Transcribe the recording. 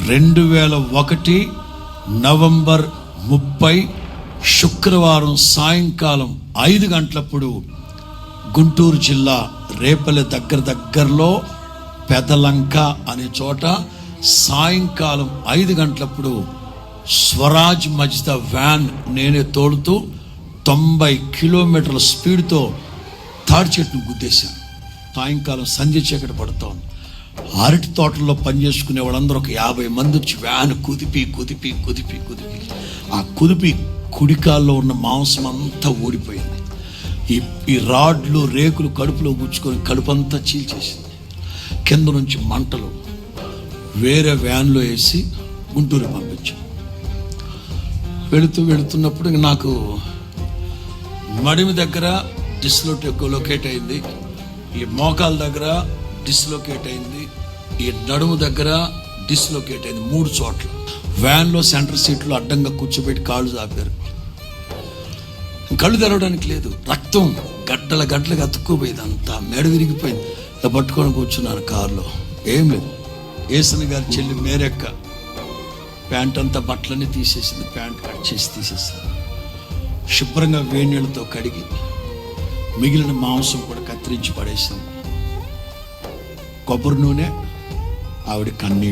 2001 November 30 శుక్రవారం సాయంకాలం 5 గంటలప్పుడు గుంటూరు జిల్లా రేపల్లె దగ్గరలో పెదలంక అనే చోట సాయంకాలం 5 గంటలప్పుడు స్వరాజ్ మజిదా వ్యాన్ నేనే తోలుతూ 90 కిలోమీటర్ల స్పీడ్తో తాడి చెట్టును గుద్దేశాను. సాయంకాలం సంధ్య చీకటి పడుతోంది. అరటి తోటల్లో పనిచేసుకునే వాళ్ళందరూ ఒక 50 మంది వచ్చి వ్యాన్ కుదిపి ఆ కుదిపి కుడికాల్లో ఉన్న మాంసం అంతా ఊడిపోయింది. ఈ రాడ్లు రేకులు కడుపులో గుచ్చుకొని కడుపంతా చీల్చేసింది. కింద నుంచి మంటలు వేరే వ్యాన్లో వేసి గుంటూరు పంపించాం. వెళుతున్నప్పుడు నాకు మడిమి దగ్గర డిస్లొకేట్ అయింది, ఈ మోకాల దగ్గర డిస్లొకేట్ అయింది, ఈ నడుము దగ్గర డిస్లొకేట్ అయింది. 3 చోట్ల. వ్యాన్లో సెంటర్ సీట్లో అడ్డంగా కూర్చోబెట్టి కాళ్ళు చాపారు. కళ్ళు తెరవడానికి లేదు. రక్తం గడ్డలుగా అతుక్కుపోయింది. అంతా మెడ విరిగిపోయింది. ఇలా పట్టుకొని కూర్చున్నాను కారులో. ఏం లేదు. ఏసన్ గారి చెల్లి మేరెక్క ప్యాంట్ అంతా బట్టలన్నీ తీసేసింది. ప్యాంట్ కట్ చేసి తీసేసింది. శుభ్రంగా వేడి నీళ్ళతో కడిగి మిగిలిన మాంసం కూడా కత్తిరించి పడేసింది. కొబ్బరి నూనె, ఆవిడ కన్నీళ్ళు.